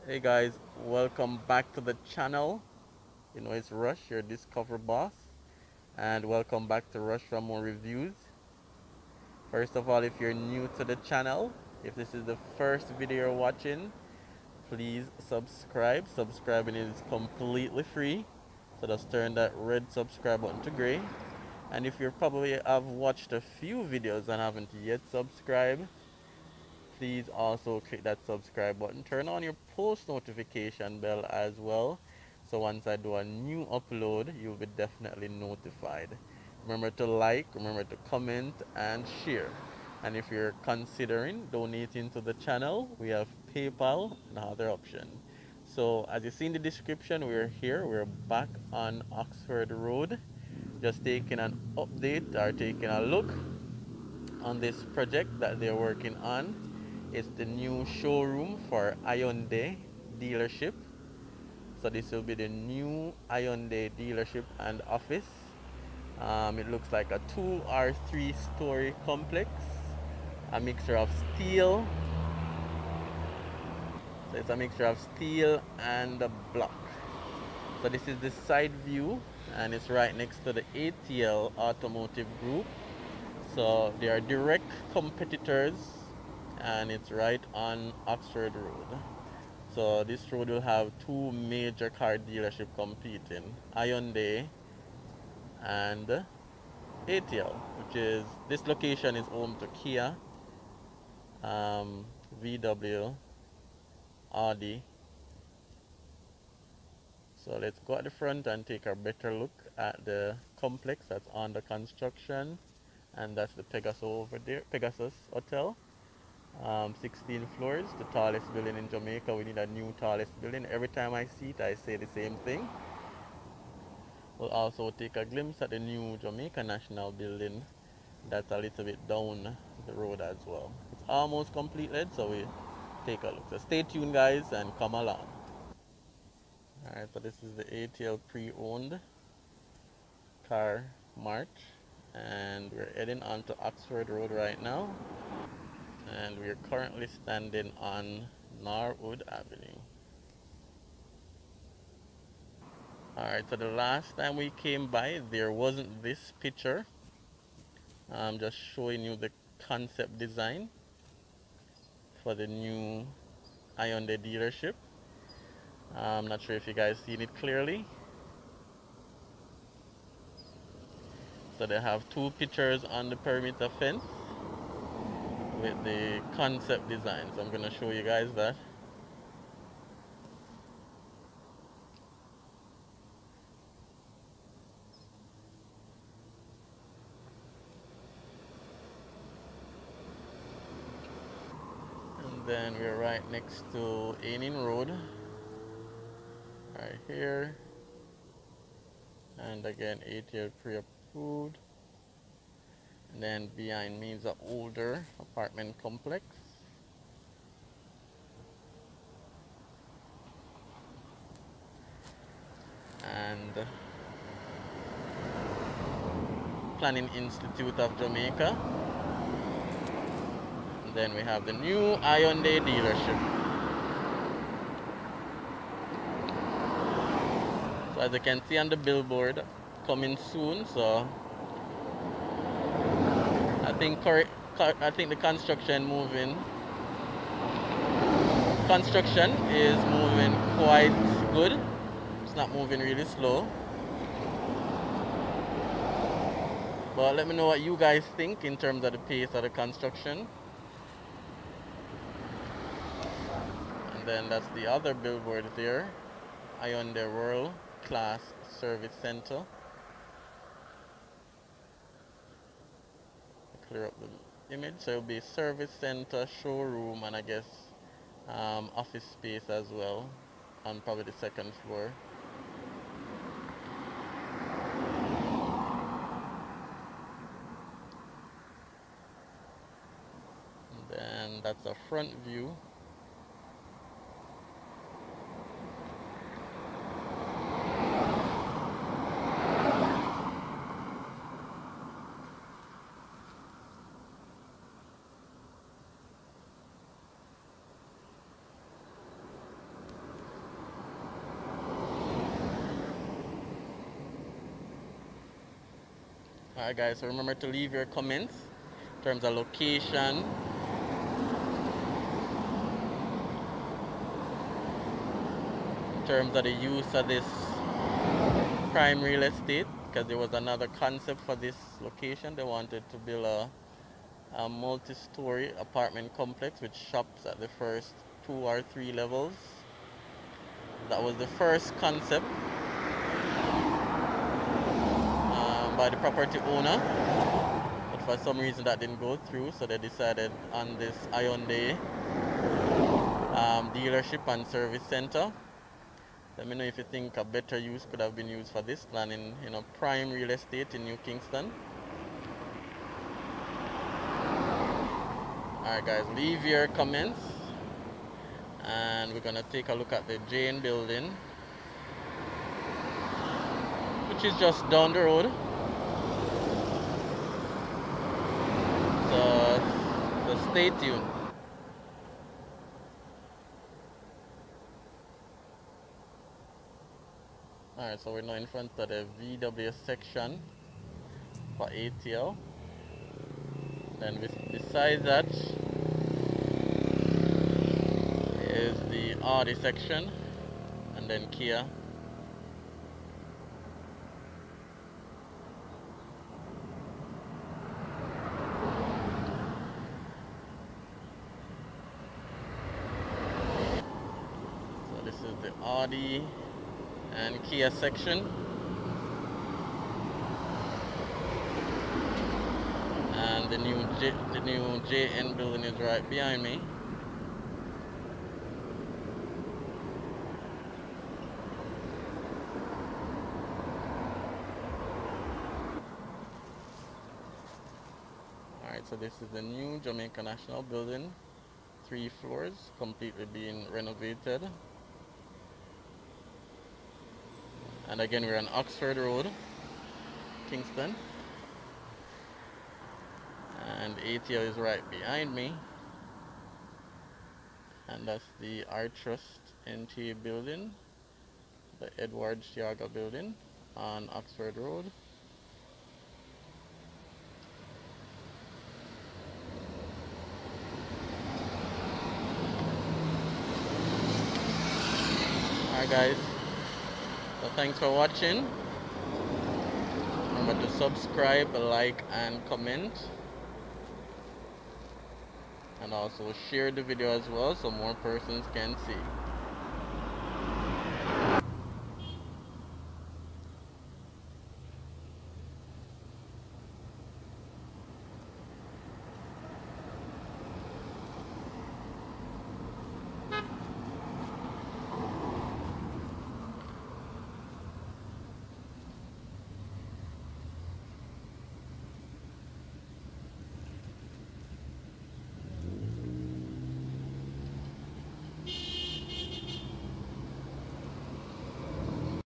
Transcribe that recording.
Hey guys, welcome back to the channel. You know it's Rush, your Discover boss, and welcome back to Rush for more reviews. First of all, if you're new to the channel, if this is the first video you're watching, please subscribe. Subscribing is completely free, so just turn that red subscribe button to gray. And if you probably have watched a few videos and haven't yet subscribed, please also click that subscribe button. Turn on your post notification bell as well, so once I do a new upload, you'll be definitely notified. Remember to like, remember to comment and share. And if you're considering donating to the channel, we have PayPal and other options. So as you see in the description, we're back on Oxford Road, just taking an update or taking a look on this project that they're working on. It's the new showroom for Hyundai dealership. So this will be the new Hyundai dealership and office. It looks like a 2 or 3 story complex, a mixture of steel. So it's a mixture of steel and block. So this is the side view, and it's right next to the ATL Automotive Group. So they are direct competitors, and it's right on Oxford Road. So this road will have two major car dealerships competing, Hyundai and ATL, which is, this location is home to Kia, VW, Audi. So let's go at the front and take a better look at the complex that's under construction, and that's the Pegasus over there, Pegasus Hotel. 16 floors, the tallest building in Jamaica. We need a new tallest building. Every time I see it, I say the same thing. We'll also take a glimpse at the new Jamaica National Building that's a little bit down the road as well. It's almost completed, so we take a look. So stay tuned guys and come along. Alright, so this is the ATL pre-owned car mart, and we're heading on to Oxford Road right now, and we're currently standing on Norwood Avenue. Alright, so the last time we came by, there wasn't this picture. I'm just showing you the concept design for the new Hyundai dealership. I'm not sure if you guys seen it clearly. So they have two pictures on the perimeter fence with the concept design. So I'm going to show you guys that. And then we're right next to Ainin Road, right here. And again, ATL pre-approved. And then behind me is an older apartment complex. And Planning Institute of Jamaica. And then we have the new Hyundai dealership. So as you can see on the billboard, coming soon. So I think the construction is moving quite good. It's not moving really slow. But let me know what you guys think in terms of the pace of the construction. And then that's the other billboard there, Hyundai World Class Service Center. Clear up the image. So it'll be service center, showroom, and I guess office space as well on probably the second floor. And then that's a front view. Alright guys, so remember to leave your comments in terms of location, in terms of the use of this prime real estate, because there was another concept for this location. They wanted to build a multi-story apartment complex with shops at the first 2 or 3 levels. That was the first concept by the property owner, but for some reason that didn't go through, so they decided on this Hyundai dealership and service center. Let me know if you think a better use could have been used for this land in prime real estate in New Kingston. Alright guys, leave your comments, and we're gonna take a look at the Jane building, which is just down the road. So stay tuned. Alright, so we're now in front of the VW section for ATL. Then beside that is the Audi section, and then Kia. So this is the Audi and Kia section, and the new JN building is right behind me. Alright, so this is the new Jamaica National building, 3 floors, completely being renovated. And again, we're on Oxford Road, Kingston, and ATL is right behind me, and that's the I Trust NTA building, the Edward Chiaga building on Oxford Road. Alright guys, so thanks for watching. Remember to subscribe, like and comment, and also share the video as well so more persons can see.